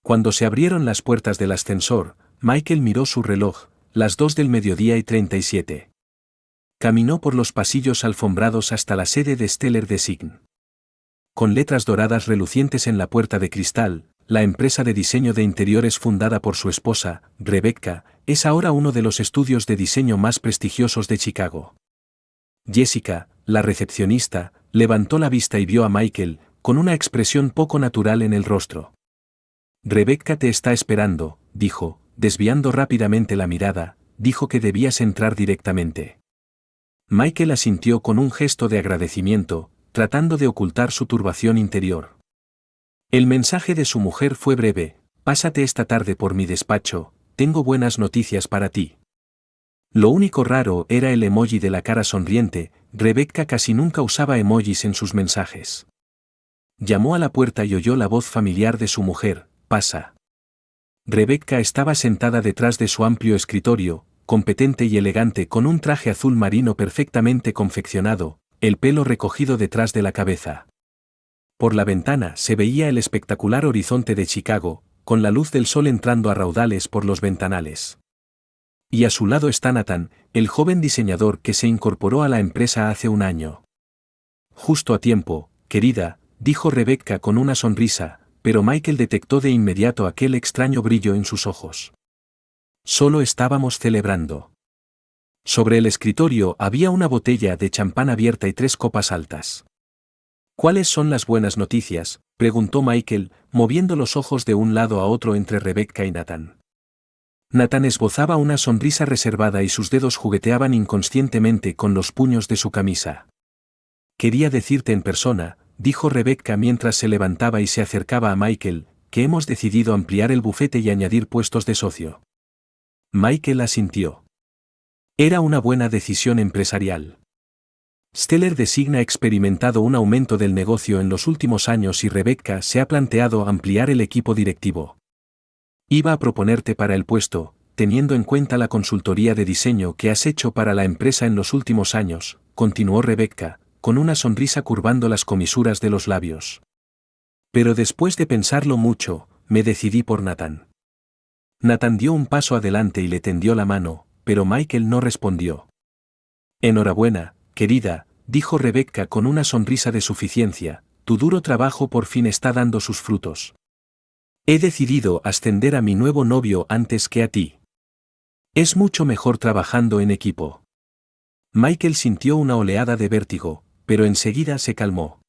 Cuando se abrieron las puertas del ascensor, Michael miró su reloj, las 2:37. Caminó por los pasillos alfombrados hasta la sede de Stellar Design. Con letras doradas relucientes en la puerta de cristal, la empresa de diseño de interiores fundada por su esposa, Rebecca, es ahora uno de los estudios de diseño más prestigiosos de Chicago. Jessica, la recepcionista, levantó la vista y vio a Michael, con una expresión poco natural en el rostro. Rebecca te está esperando, dijo, desviando rápidamente la mirada, dijo que debías entrar directamente. Michael asintió con un gesto de agradecimiento, tratando de ocultar su turbación interior. El mensaje de su mujer fue breve: pásate esta tarde por mi despacho, tengo buenas noticias para ti. Lo único raro era el emoji de la cara sonriente. Rebecca casi nunca usaba emojis en sus mensajes. Llamó a la puerta y oyó la voz familiar de su mujer: pasa. Rebecca estaba sentada detrás de su amplio escritorio, competente y elegante, con un traje azul marino perfectamente confeccionado, el pelo recogido detrás de la cabeza. Por la ventana se veía el espectacular horizonte de Chicago, con la luz del sol entrando a raudales por los ventanales. Y a su lado está Nathan, el joven diseñador que se incorporó a la empresa hace un año. Justo a tiempo, querida, dijo Rebecca con una sonrisa, pero Michael detectó de inmediato aquel extraño brillo en sus ojos. Solo estábamos celebrando. Sobre el escritorio había una botella de champán abierta y 3 copas altas. ¿Cuáles son las buenas noticias?, preguntó Michael, moviendo los ojos de un lado a otro entre Rebecca y Nathan. Nathan esbozaba una sonrisa reservada y sus dedos jugueteaban inconscientemente con los puños de su camisa. Quería decirte en persona, dijo Rebecca mientras se levantaba y se acercaba a Michael, que hemos decidido ampliar el bufete y añadir puestos de socio. Michael asintió. Era una buena decisión empresarial. Stellar Design ha experimentado un aumento del negocio en los últimos años y Rebecca se ha planteado ampliar el equipo directivo. Iba a proponerte para el puesto, teniendo en cuenta la consultoría de diseño que has hecho para la empresa en los últimos años, continuó Rebecca, con una sonrisa curvando las comisuras de los labios. Pero después de pensarlo mucho, me decidí por Nathan. Nathan dio un paso adelante y le tendió la mano, pero Michael no respondió. Enhorabuena, querida, dijo Rebecca con una sonrisa de suficiencia, tu duro trabajo por fin está dando sus frutos. He decidido ascender a mi nuevo novio antes que a ti. Es mucho mejor trabajando en equipo. Michael sintió una oleada de vértigo, pero enseguida se calmó.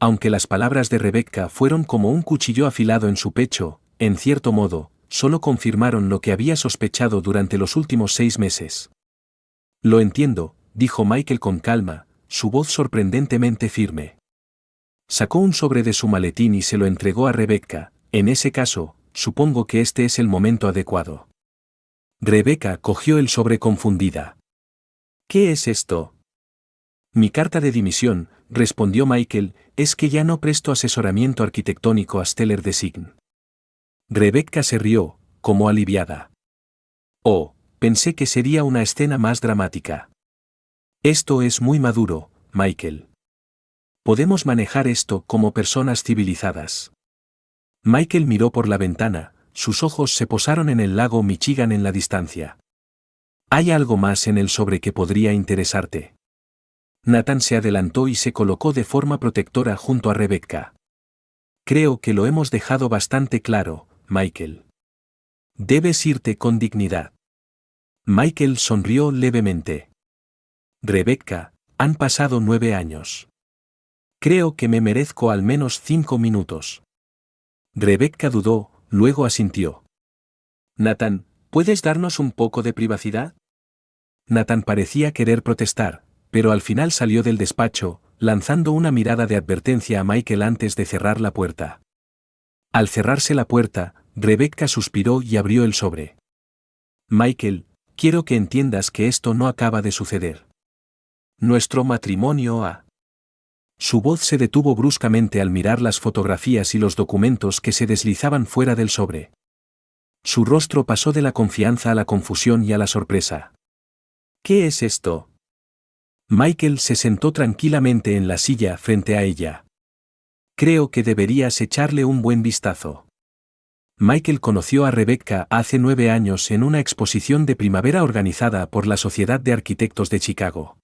Aunque las palabras de Rebecca fueron como un cuchillo afilado en su pecho, en cierto modo, solo confirmaron lo que había sospechado durante los últimos 6 meses. Lo entiendo, dijo Michael con calma, su voz sorprendentemente firme. Sacó un sobre de su maletín y se lo entregó a Rebecca. En ese caso, supongo que este es el momento adecuado. Rebecca cogió el sobre confundida. ¿Qué es esto? Mi carta de dimisión, respondió Michael, es que ya no presto asesoramiento arquitectónico a Stellar Design. Rebecca se rió, como aliviada. Oh, pensé que sería una escena más dramática. Esto es muy maduro, Michael. Podemos manejar esto como personas civilizadas. Michael miró por la ventana, sus ojos se posaron en el lago Michigan en la distancia. ¿Hay algo más en el sobre que podría interesarte? Nathan se adelantó y se colocó de forma protectora junto a Rebecca. Creo que lo hemos dejado bastante claro, Michael. Debes irte con dignidad. Michael sonrió levemente. Rebecca, han pasado 9 años. Creo que me merezco al menos 5 minutos. Rebecca dudó, luego asintió. Nathan, ¿puedes darnos un poco de privacidad? Nathan parecía querer protestar, pero al final salió del despacho, lanzando una mirada de advertencia a Michael antes de cerrar la puerta. Al cerrarse la puerta, Rebecca suspiró y abrió el sobre. Michael, quiero que entiendas que esto no acaba de suceder. Nuestro matrimonio ha... Su voz se detuvo bruscamente al mirar las fotografías y los documentos que se deslizaban fuera del sobre. Su rostro pasó de la confianza a la confusión y a la sorpresa. ¿Qué es esto? Michael se sentó tranquilamente en la silla frente a ella. Creo que deberías echarle un buen vistazo. Michael conoció a Rebecca hace 9 años en una exposición de primavera organizada por la Sociedad de Arquitectos de Chicago.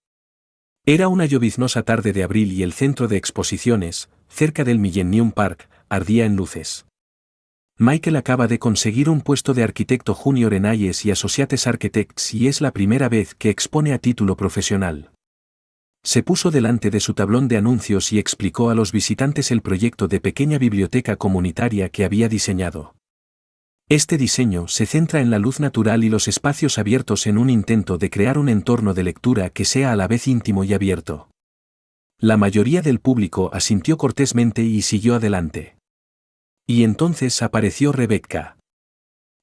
Era una lloviznosa tarde de abril y el centro de exposiciones, cerca del Millennium Park, ardía en luces. Michael acaba de conseguir un puesto de arquitecto junior en Hayes y Associates Architects y es la primera vez que expone a título profesional. Se puso delante de su tablón de anuncios y explicó a los visitantes el proyecto de pequeña biblioteca comunitaria que había diseñado. Este diseño se centra en la luz natural y los espacios abiertos en un intento de crear un entorno de lectura que sea a la vez íntimo y abierto. La mayoría del público asintió cortésmente y siguió adelante. Y entonces apareció Rebecca.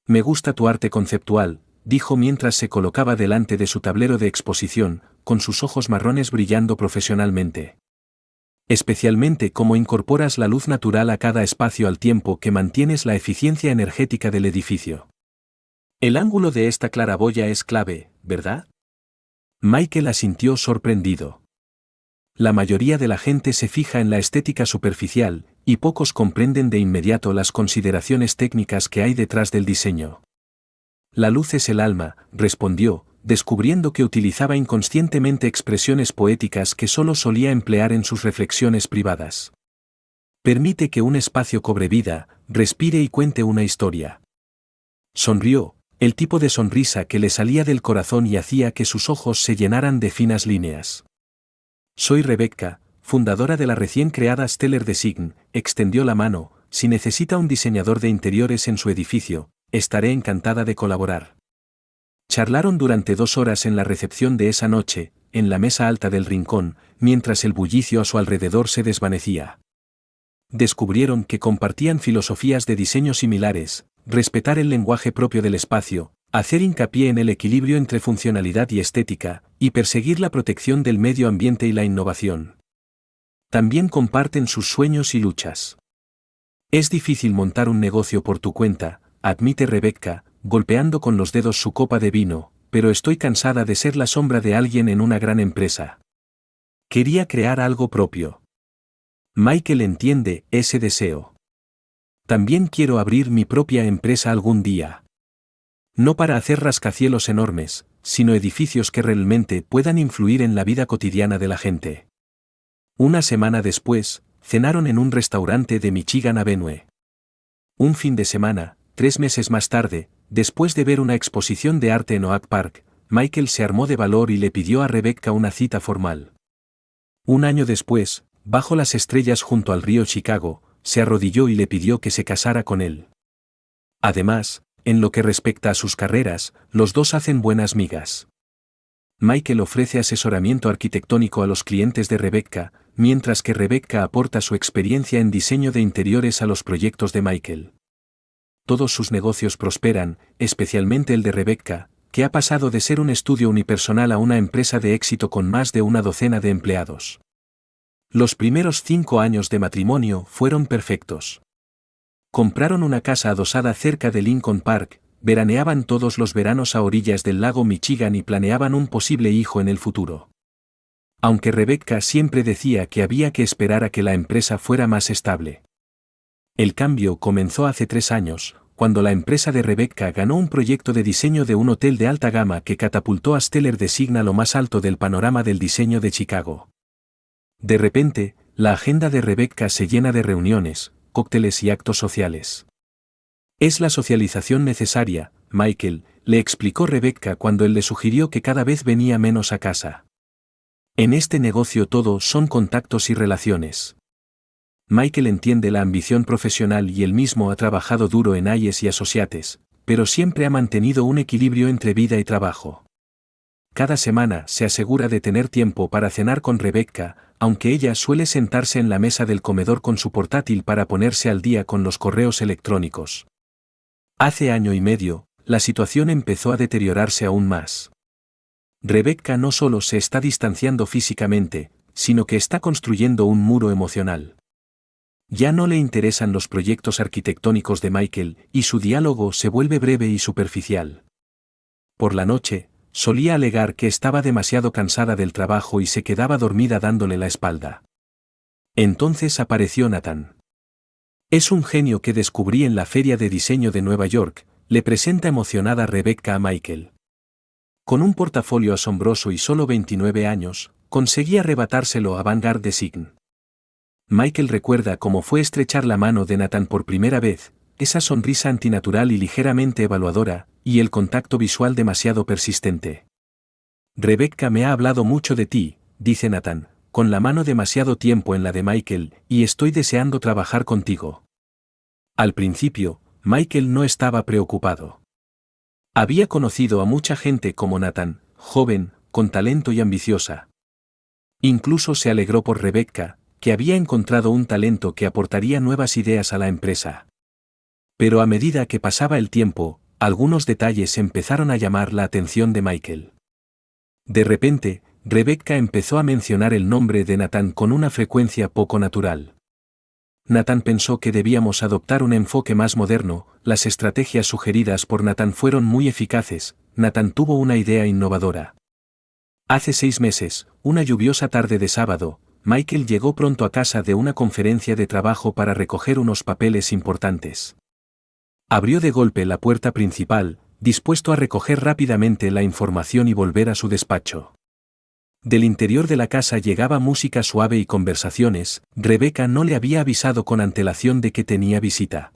«Me gusta tu arte conceptual», dijo mientras se colocaba delante de su tablero de exposición, con sus ojos marrones brillando profesionalmente. «Especialmente cómo incorporas la luz natural a cada espacio al tiempo que mantienes la eficiencia energética del edificio. El ángulo de esta claraboya es clave, ¿verdad?». Michael asintió sorprendido. La mayoría de la gente se fija en la estética superficial, y pocos comprenden de inmediato las consideraciones técnicas que hay detrás del diseño. «La luz es el alma», respondió, descubriendo que utilizaba inconscientemente expresiones poéticas que solo solía emplear en sus reflexiones privadas. «Permite que un espacio cobre vida, respire y cuente una historia». Sonrió, el tipo de sonrisa que le salía del corazón y hacía que sus ojos se llenaran de finas líneas. «Soy Rebecca, fundadora de la recién creada Stellar Design», extendió la mano. «Si necesita un diseñador de interiores en su edificio, estaré encantada de colaborar». Charlaron durante 2 horas en la recepción de esa noche, en la mesa alta del rincón, mientras el bullicio a su alrededor se desvanecía. Descubrieron que compartían filosofías de diseño similares: respetar el lenguaje propio del espacio, hacer hincapié en el equilibrio entre funcionalidad y estética, y perseguir la protección del medio ambiente y la innovación. También comparten sus sueños y luchas. «Es difícil montar un negocio por tu cuenta», admite Rebecca, golpeando con los dedos su copa de vino, «pero estoy cansada de ser la sombra de alguien en una gran empresa. Quería crear algo propio». Michael entiende ese deseo. «También quiero abrir mi propia empresa algún día. No para hacer rascacielos enormes, sino edificios que realmente puedan influir en la vida cotidiana de la gente». Una semana después, cenaron en un restaurante de Michigan Avenue. Un fin de semana, 3 meses más tarde, después de ver una exposición de arte en Oak Park, Michael se armó de valor y le pidió a Rebecca una cita formal. Un año después, bajo las estrellas junto al río Chicago, se arrodilló y le pidió que se casara con él. Además, en lo que respecta a sus carreras, los dos hacen buenas migas. Michael ofrece asesoramiento arquitectónico a los clientes de Rebecca, mientras que Rebecca aporta su experiencia en diseño de interiores a los proyectos de Michael. Todos sus negocios prosperan, especialmente el de Rebecca, que ha pasado de ser un estudio unipersonal a una empresa de éxito con más de una docena de empleados. Los primeros 5 años de matrimonio fueron perfectos. Compraron una casa adosada cerca de Lincoln Park, veraneaban todos los veranos a orillas del lago Michigan y planeaban un posible hijo en el futuro. Aunque Rebecca siempre decía que había que esperar a que la empresa fuera más estable. El cambio comenzó hace 3 años, cuando la empresa de Rebecca ganó un proyecto de diseño de un hotel de alta gama que catapultó a Stellar Design a lo más alto del panorama del diseño de Chicago. De repente, la agenda de Rebecca se llena de reuniones, cócteles y actos sociales. «Es la socialización necesaria, Michael», le explicó Rebecca cuando él le sugirió que cada vez venía menos a casa. «En este negocio todo son contactos y relaciones». Michael entiende la ambición profesional y él mismo ha trabajado duro en Hayes y Associates, pero siempre ha mantenido un equilibrio entre vida y trabajo. Cada semana se asegura de tener tiempo para cenar con Rebecca, aunque ella suele sentarse en la mesa del comedor con su portátil para ponerse al día con los correos electrónicos. Hace 1 año y medio, la situación empezó a deteriorarse aún más. Rebecca no solo se está distanciando físicamente, sino que está construyendo un muro emocional. Ya no le interesan los proyectos arquitectónicos de Michael, y su diálogo se vuelve breve y superficial. Por la noche, solía alegar que estaba demasiado cansada del trabajo y se quedaba dormida dándole la espalda. Entonces apareció Nathan. Es un genio que descubrí en la Feria de Diseño de Nueva York, le presenta emocionada Rebecca a Michael. Con un portafolio asombroso y solo 29 años, conseguía arrebatárselo a Vanguard Design. Michael recuerda cómo fue estrechar la mano de Nathan por primera vez, esa sonrisa antinatural y ligeramente evaluadora, y el contacto visual demasiado persistente. Rebecca me ha hablado mucho de ti, dice Nathan, con la mano demasiado tiempo en la de Michael, y estoy deseando trabajar contigo. Al principio, Michael no estaba preocupado. Había conocido a mucha gente como Nathan, joven, con talento y ambiciosa. Incluso se alegró por Rebecca, que había encontrado un talento que aportaría nuevas ideas a la empresa. Pero a medida que pasaba el tiempo, algunos detalles empezaron a llamar la atención de Michael. De repente, Rebecca empezó a mencionar el nombre de Nathan con una frecuencia poco natural. Nathan pensó que debíamos adoptar un enfoque más moderno, las estrategias sugeridas por Nathan fueron muy eficaces, Nathan tuvo una idea innovadora. Hace 6 meses, una lluviosa tarde de sábado, Michael llegó pronto a casa de una conferencia de trabajo para recoger unos papeles importantes. Abrió de golpe la puerta principal, dispuesto a recoger rápidamente la información y volver a su despacho. Del interior de la casa llegaba música suave y conversaciones, Rebecca no le había avisado con antelación de que tenía visita.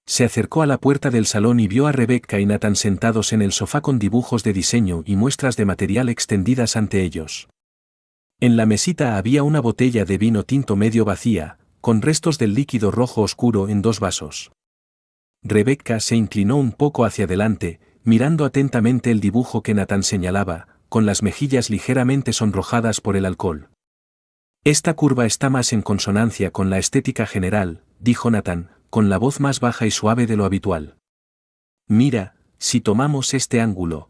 Se acercó a la puerta del salón y vio a Rebecca y Nathan sentados en el sofá con dibujos de diseño y muestras de material extendidas ante ellos. En la mesita había una botella de vino tinto medio vacía, con restos del líquido rojo oscuro en 2 vasos. Rebecca se inclinó un poco hacia adelante, mirando atentamente el dibujo que Nathan señalaba, con las mejillas ligeramente sonrojadas por el alcohol. Esta curva está más en consonancia con la estética general, dijo Nathan, con la voz más baja y suave de lo habitual. Mira, si tomamos este ángulo.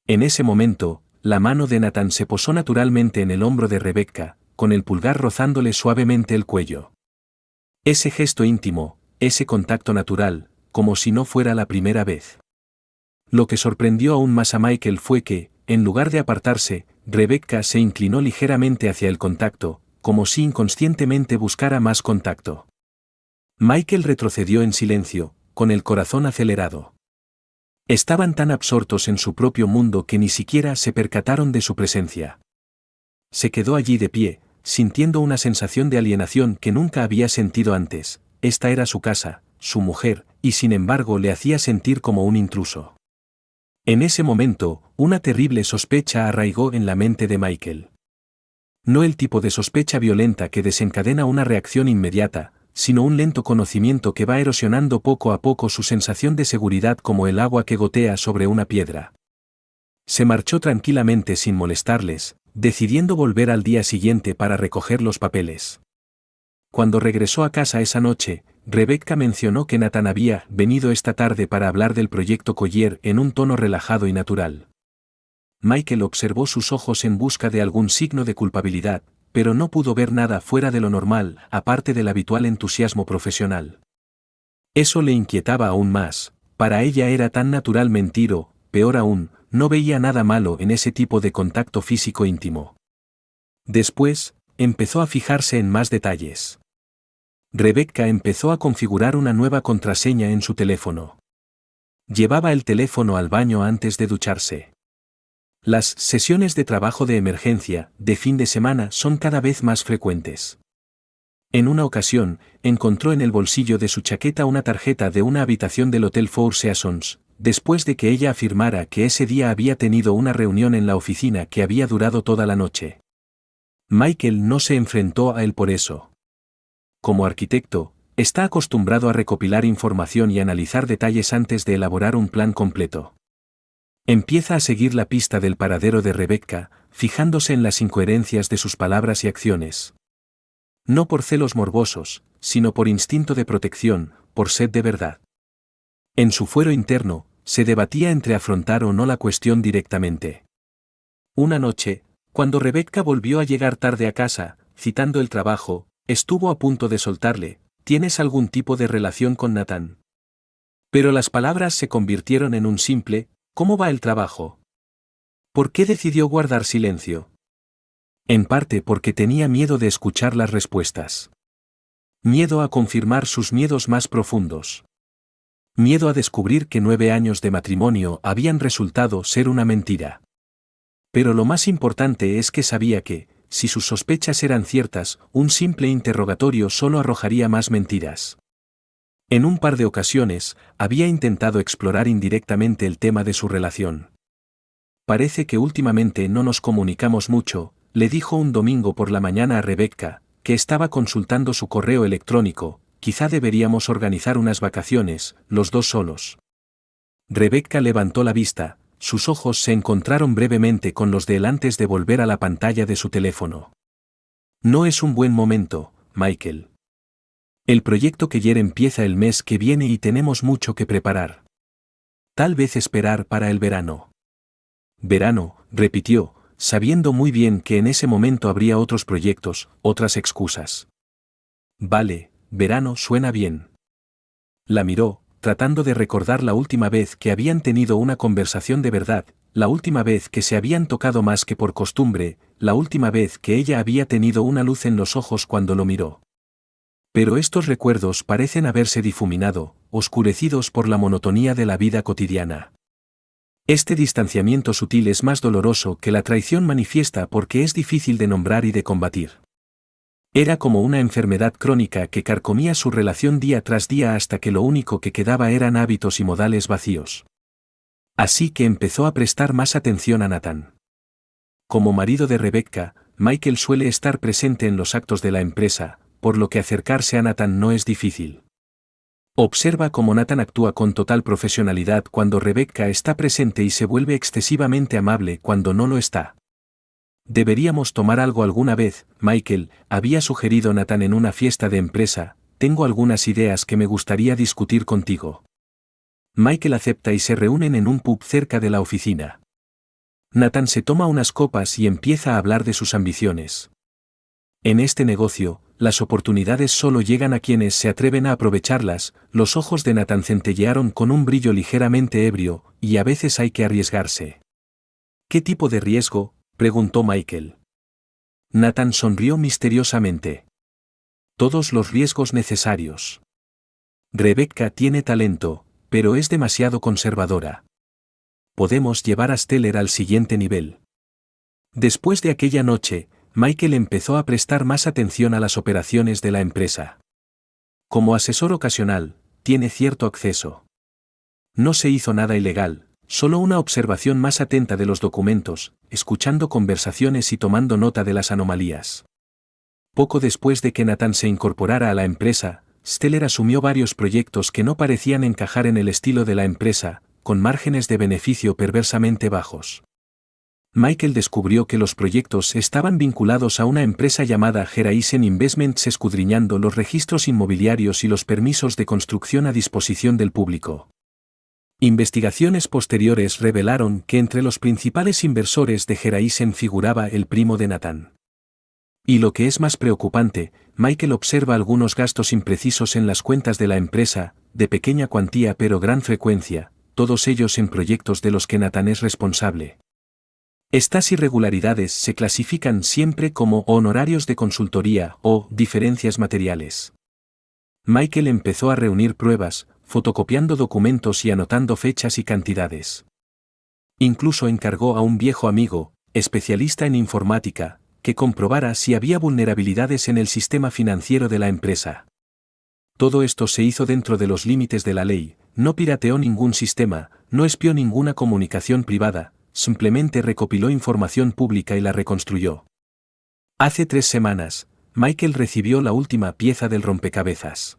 En ese momento, la mano de Nathan se posó naturalmente en el hombro de Rebecca, con el pulgar rozándole suavemente el cuello. Ese gesto íntimo, ese contacto natural, como si no fuera la primera vez. Lo que sorprendió aún más a Michael fue que, en lugar de apartarse, Rebecca se inclinó ligeramente hacia el contacto, como si inconscientemente buscara más contacto. Michael retrocedió en silencio, con el corazón acelerado. Estaban tan absortos en su propio mundo que ni siquiera se percataron de su presencia. Se quedó allí de pie, sintiendo una sensación de alienación que nunca había sentido antes. Esta era su casa, su mujer, y sin embargo le hacía sentir como un intruso. En ese momento, una terrible sospecha arraigó en la mente de Michael. No el tipo de sospecha violenta que desencadena una reacción inmediata, sino un lento conocimiento que va erosionando poco a poco su sensación de seguridad como el agua que gotea sobre una piedra. Se marchó tranquilamente sin molestarles, decidiendo volver al día siguiente para recoger los papeles. Cuando regresó a casa esa noche, Rebecca mencionó que Nathan había venido esta tarde para hablar del proyecto Collier en un tono relajado y natural. Michael observó sus ojos en busca de algún signo de culpabilidad, pero no pudo ver nada fuera de lo normal, aparte del habitual entusiasmo profesional. Eso le inquietaba aún más, para ella era tan natural mentir o, peor aún, no veía nada malo en ese tipo de contacto físico íntimo. Después, empezó a fijarse en más detalles. Rebecca empezó a configurar una nueva contraseña en su teléfono. Llevaba el teléfono al baño antes de ducharse. Las sesiones de trabajo de emergencia, de fin de semana, son cada vez más frecuentes. En una ocasión, encontró en el bolsillo de su chaqueta una tarjeta de una habitación del Hotel Four Seasons, después de que ella afirmara que ese día había tenido una reunión en la oficina que había durado toda la noche. Michael no se enfrentó a él por eso. Como arquitecto, está acostumbrado a recopilar información y analizar detalles antes de elaborar un plan completo. Empieza a seguir la pista del paradero de Rebecca, fijándose en las incoherencias de sus palabras y acciones. No por celos morbosos, sino por instinto de protección, por sed de verdad. En su fuero interno, se debatía entre afrontar o no la cuestión directamente. Una noche, cuando Rebecca volvió a llegar tarde a casa, citando el trabajo, estuvo a punto de soltarle: ¿tienes algún tipo de relación con Nathan? Pero las palabras se convirtieron en un simple: ¿cómo va el trabajo? ¿Por qué decidió guardar silencio? En parte porque tenía miedo de escuchar las respuestas. Miedo a confirmar sus miedos más profundos. Miedo a descubrir que 9 años de matrimonio habían resultado ser una mentira. Pero lo más importante es que sabía que, si sus sospechas eran ciertas, un simple interrogatorio solo arrojaría más mentiras. En un par de ocasiones, había intentado explorar indirectamente el tema de su relación. Parece que últimamente no nos comunicamos mucho, le dijo un domingo por la mañana a Rebecca, que estaba consultando su correo electrónico. Quizá deberíamos organizar unas vacaciones, los dos solos. Rebecca levantó la vista, sus ojos se encontraron brevemente con los de él antes de volver a la pantalla de su teléfono. No es un buen momento, Michael. El proyecto que Jer empieza el mes que viene y tenemos mucho que preparar. Tal vez esperar para el verano. Verano, repitió, sabiendo muy bien que en ese momento habría otros proyectos, otras excusas. Vale. Verano suena bien. La miró, tratando de recordar la última vez que habían tenido una conversación de verdad, la última vez que se habían tocado más que por costumbre, la última vez que ella había tenido una luz en los ojos cuando lo miró. Pero estos recuerdos parecen haberse difuminado, oscurecidos por la monotonía de la vida cotidiana. Este distanciamiento sutil es más doloroso que la traición manifiesta porque es difícil de nombrar y de combatir. Era como una enfermedad crónica que carcomía su relación día tras día hasta que lo único que quedaba eran hábitos y modales vacíos. Así que empezó a prestar más atención a Nathan. Como marido de Rebecca, Michael suele estar presente en los actos de la empresa, por lo que acercarse a Nathan no es difícil. Observa cómo Nathan actúa con total profesionalidad cuando Rebecca está presente y se vuelve excesivamente amable cuando no lo está. Deberíamos tomar algo alguna vez, Michael, había sugerido Nathan en una fiesta de empresa. Tengo algunas ideas que me gustaría discutir contigo. Michael acepta y se reúnen en un pub cerca de la oficina. Nathan se toma unas copas y empieza a hablar de sus ambiciones. En este negocio, las oportunidades solo llegan a quienes se atreven a aprovecharlas. Los ojos de Nathan centellearon con un brillo ligeramente ebrio, y a veces hay que arriesgarse. ¿Qué tipo de riesgo?, preguntó Michael. Nathan sonrió misteriosamente. Todos los riesgos necesarios. Rebecca tiene talento, pero es demasiado conservadora. Podemos llevar a Stellar al siguiente nivel. Después de aquella noche, Michael empezó a prestar más atención a las operaciones de la empresa. Como asesor ocasional, tiene cierto acceso. No se hizo nada ilegal. Solo una observación más atenta de los documentos, escuchando conversaciones y tomando nota de las anomalías. Poco después de que Nathan se incorporara a la empresa, Stellar asumió varios proyectos que no parecían encajar en el estilo de la empresa, con márgenes de beneficio perversamente bajos. Michael descubrió que los proyectos estaban vinculados a una empresa llamada Horizon Investments, escudriñando los registros inmobiliarios y los permisos de construcción a disposición del público. Investigaciones posteriores revelaron que entre los principales inversores de Horizon figuraba el primo de Nathan. Y lo que es más preocupante, Michael observa algunos gastos imprecisos en las cuentas de la empresa, de pequeña cuantía pero gran frecuencia, todos ellos en proyectos de los que Nathan es responsable. Estas irregularidades se clasifican siempre como honorarios de consultoría o diferencias materiales. Michael empezó a reunir pruebas, fotocopiando documentos y anotando fechas y cantidades. Incluso encargó a un viejo amigo, especialista en informática, que comprobara si había vulnerabilidades en el sistema financiero de la empresa. Todo esto se hizo dentro de los límites de la ley, no pirateó ningún sistema, no espió ninguna comunicación privada, simplemente recopiló información pública y la reconstruyó. Hace 3 semanas, Michael recibió la última pieza del rompecabezas.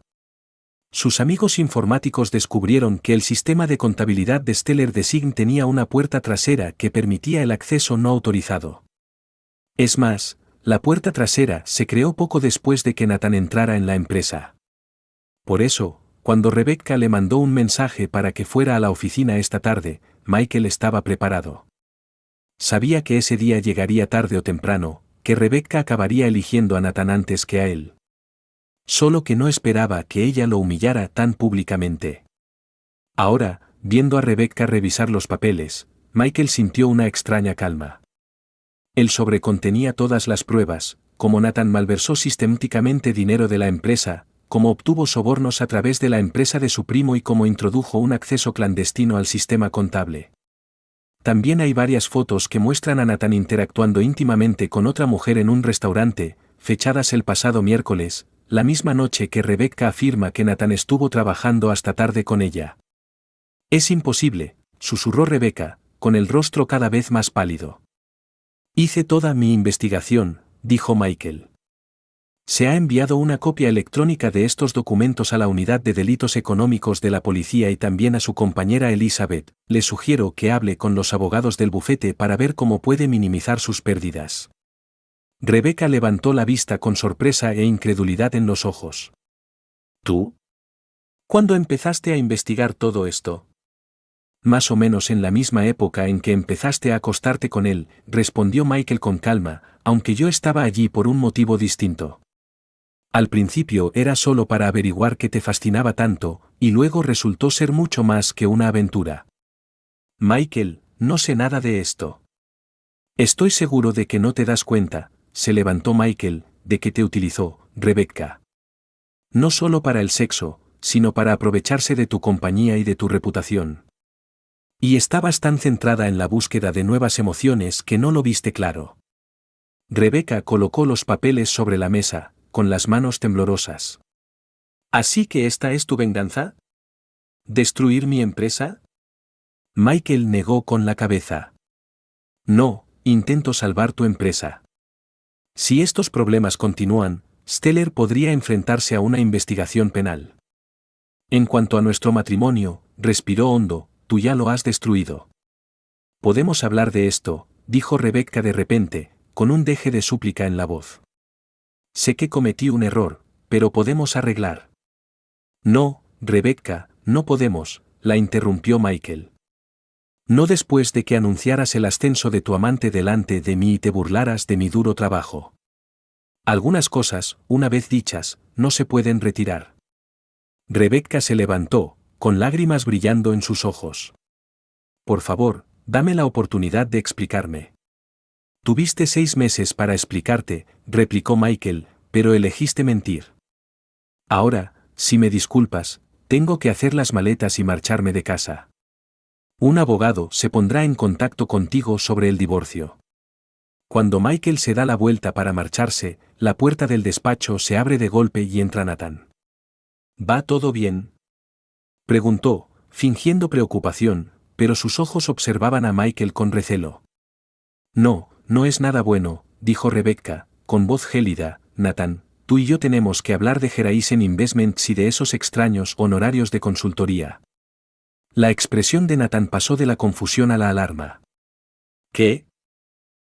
Sus amigos informáticos descubrieron que el sistema de contabilidad de Stellar Design tenía una puerta trasera que permitía el acceso no autorizado. Es más, la puerta trasera se creó poco después de que Nathan entrara en la empresa. Por eso, cuando Rebecca le mandó un mensaje para que fuera a la oficina esta tarde, Michael estaba preparado. Sabía que ese día llegaría tarde o temprano, que Rebecca acabaría eligiendo a Nathan antes que a él. Solo que no esperaba que ella lo humillara tan públicamente. Ahora, viendo a Rebecca revisar los papeles, Michael sintió una extraña calma. El sobre contenía todas las pruebas, como Nathan malversó sistemáticamente dinero de la empresa, cómo obtuvo sobornos a través de la empresa de su primo y cómo introdujo un acceso clandestino al sistema contable. También hay varias fotos que muestran a Nathan interactuando íntimamente con otra mujer en un restaurante, fechadas el pasado miércoles, la misma noche que Rebecca afirma que Nathan estuvo trabajando hasta tarde con ella. Es imposible, susurró Rebecca, con el rostro cada vez más pálido. Hice toda mi investigación, dijo Michael. Se ha enviado una copia electrónica de estos documentos a la Unidad de Delitos Económicos de la policía y también a su compañera Elizabeth. Le sugiero que hable con los abogados del bufete para ver cómo puede minimizar sus pérdidas. Rebecca levantó la vista con sorpresa e incredulidad en los ojos. ¿Tú? ¿Cuándo empezaste a investigar todo esto? Más o menos en la misma época en que empezaste a acostarte con él, respondió Michael con calma, aunque yo estaba allí por un motivo distinto. Al principio era solo para averiguar qué te fascinaba tanto, y luego resultó ser mucho más que una aventura. Michael, no sé nada de esto. Estoy seguro de que no te das cuenta, se levantó Michael, de que te utilizó, Rebecca. No solo para el sexo, sino para aprovecharse de tu compañía y de tu reputación. Y estabas tan centrada en la búsqueda de nuevas emociones que no lo viste claro. Rebecca colocó los papeles sobre la mesa, con las manos temblorosas. ¿Así que esta es tu venganza? ¿Destruir mi empresa? Michael negó con la cabeza. No, intento salvar tu empresa. Si estos problemas continúan, Steller podría enfrentarse a una investigación penal. En cuanto a nuestro matrimonio, respiró hondo, tú ya lo has destruido. Podemos hablar de esto, dijo Rebecca de repente, con un deje de súplica en la voz. Sé que cometí un error, pero podemos arreglar. No, Rebecca, no podemos, la interrumpió Michael. No después de que anunciaras el ascenso de tu amante delante de mí y te burlaras de mi duro trabajo. Algunas cosas, una vez dichas, no se pueden retirar. Rebecca se levantó, con lágrimas brillando en sus ojos. Por favor, dame la oportunidad de explicarme. Tuviste 6 meses para explicarte, replicó Michael, pero elegiste mentir. Ahora, si me disculpas, tengo que hacer las maletas y marcharme de casa. Un abogado se pondrá en contacto contigo sobre el divorcio. Cuando Michael se da la vuelta para marcharse, la puerta del despacho se abre de golpe y entra Nathan. ¿Va todo bien?, preguntó, fingiendo preocupación, pero sus ojos observaban a Michael con recelo. No, no es nada bueno, dijo Rebecca, con voz gélida. Nathan, tú y yo tenemos que hablar de Horizon Investments y de esos extraños honorarios de consultoría. La expresión de Nathan pasó de la confusión a la alarma. ¿Qué?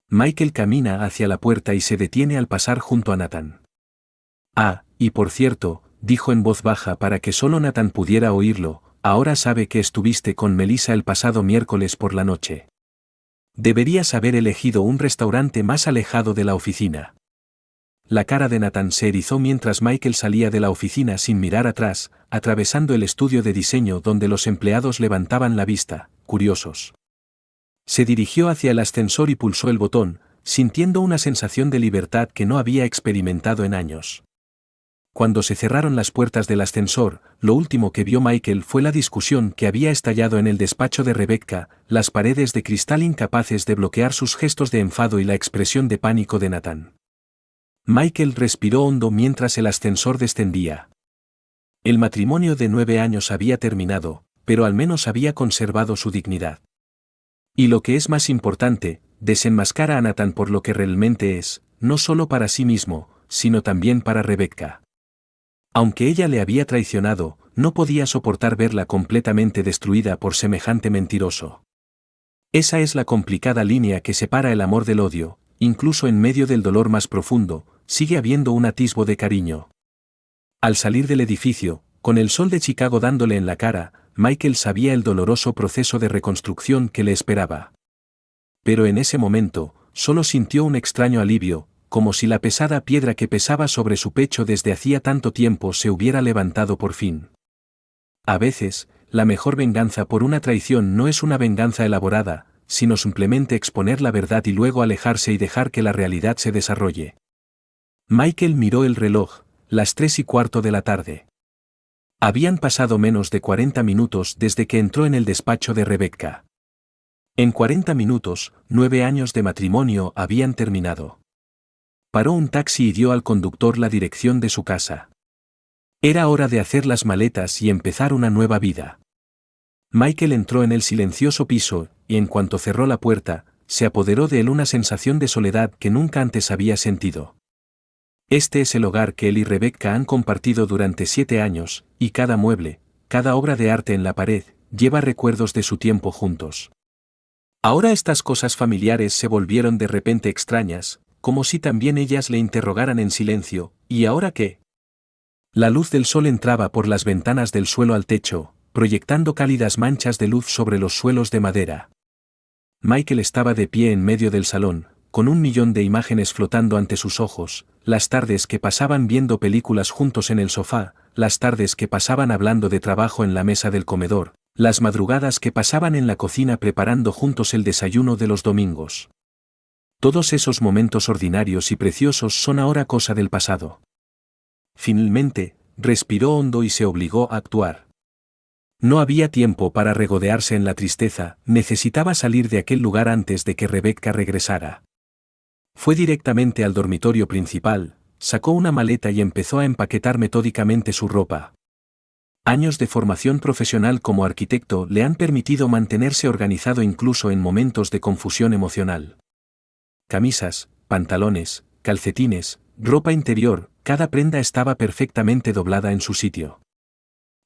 Michael camina hacia la puerta y se detiene al pasar junto a Nathan. Ah, y por cierto, dijo en voz baja para que solo Nathan pudiera oírlo, ahora sabe que estuviste con Melissa el pasado miércoles por la noche. Deberías haber elegido un restaurante más alejado de la oficina. La cara de Nathan se erizó mientras Michael salía de la oficina sin mirar atrás, atravesando el estudio de diseño donde los empleados levantaban la vista, curiosos. Se dirigió hacia el ascensor y pulsó el botón, sintiendo una sensación de libertad que no había experimentado en años. Cuando se cerraron las puertas del ascensor, lo último que vio Michael fue la discusión que había estallado en el despacho de Rebecca, las paredes de cristal incapaces de bloquear sus gestos de enfado y la expresión de pánico de Nathan. Michael respiró hondo mientras el ascensor descendía. El matrimonio de 9 años había terminado, pero al menos había conservado su dignidad. Y lo que es más importante, desenmascara a Nathan por lo que realmente es, no solo para sí mismo, sino también para Rebecca. Aunque ella le había traicionado, no podía soportar verla completamente destruida por semejante mentiroso. Esa es la complicada línea que separa el amor del odio, incluso en medio del dolor más profundo, sigue habiendo un atisbo de cariño. Al salir del edificio, con el sol de Chicago dándole en la cara, Michael sabía el doloroso proceso de reconstrucción que le esperaba. Pero en ese momento, solo sintió un extraño alivio, como si la pesada piedra que pesaba sobre su pecho desde hacía tanto tiempo se hubiera levantado por fin. A veces, la mejor venganza por una traición no es una venganza elaborada, sino simplemente exponer la verdad y luego alejarse y dejar que la realidad se desarrolle. Michael miró el reloj, las 3:15 de la tarde. Habían pasado menos de 40 minutos desde que entró en el despacho de Rebecca. En 40 minutos, 9 años de matrimonio habían terminado. Paró un taxi y dio al conductor la dirección de su casa. Era hora de hacer las maletas y empezar una nueva vida. Michael entró en el silencioso piso, y en cuanto cerró la puerta, se apoderó de él una sensación de soledad que nunca antes había sentido. Este es el hogar que él y Rebecca han compartido durante 7 años, y cada mueble, cada obra de arte en la pared, lleva recuerdos de su tiempo juntos. Ahora estas cosas familiares se volvieron de repente extrañas, como si también ellas le interrogaran en silencio, ¿y ahora qué? La luz del sol entraba por las ventanas del suelo al techo, proyectando cálidas manchas de luz sobre los suelos de madera. Michael estaba de pie en medio del salón, con 1.000.000 de imágenes flotando ante sus ojos, las tardes que pasaban viendo películas juntos en el sofá, las tardes que pasaban hablando de trabajo en la mesa del comedor, las madrugadas que pasaban en la cocina preparando juntos el desayuno de los domingos. Todos esos momentos ordinarios y preciosos son ahora cosa del pasado. Finalmente, respiró hondo y se obligó a actuar. No había tiempo para regodearse en la tristeza, necesitaba salir de aquel lugar antes de que Rebecca regresara. Fue directamente al dormitorio principal, sacó una maleta y empezó a empaquetar metódicamente su ropa. Años de formación profesional como arquitecto le han permitido mantenerse organizado incluso en momentos de confusión emocional. Camisas, pantalones, calcetines, ropa interior, cada prenda estaba perfectamente doblada en su sitio.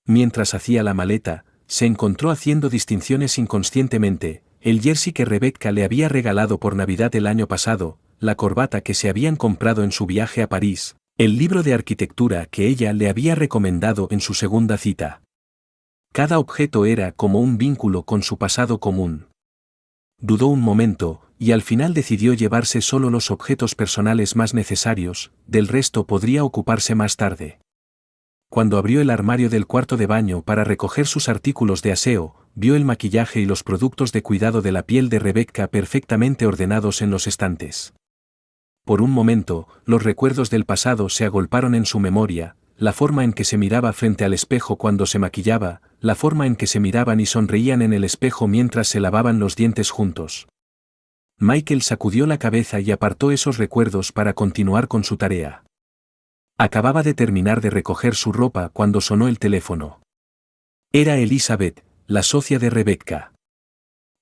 Mientras hacía la maleta, se encontró haciendo distinciones inconscientemente, el jersey que Rebecca le había regalado por Navidad el año pasado, la corbata que se habían comprado en su viaje a París, el libro de arquitectura que ella le había recomendado en su segunda cita. Cada objeto era como un vínculo con su pasado común. Dudó un momento, y al final decidió llevarse solo los objetos personales más necesarios, del resto podría ocuparse más tarde. Cuando abrió el armario del cuarto de baño para recoger sus artículos de aseo, vio el maquillaje y los productos de cuidado de la piel de Rebecca perfectamente ordenados en los estantes. Por un momento, los recuerdos del pasado se agolparon en su memoria, la forma en que se miraba frente al espejo cuando se maquillaba, la forma en que se miraban y sonreían en el espejo mientras se lavaban los dientes juntos. Michael sacudió la cabeza y apartó esos recuerdos para continuar con su tarea. Acababa de terminar de recoger su ropa cuando sonó el teléfono. Era Elizabeth, la socia de Rebecca.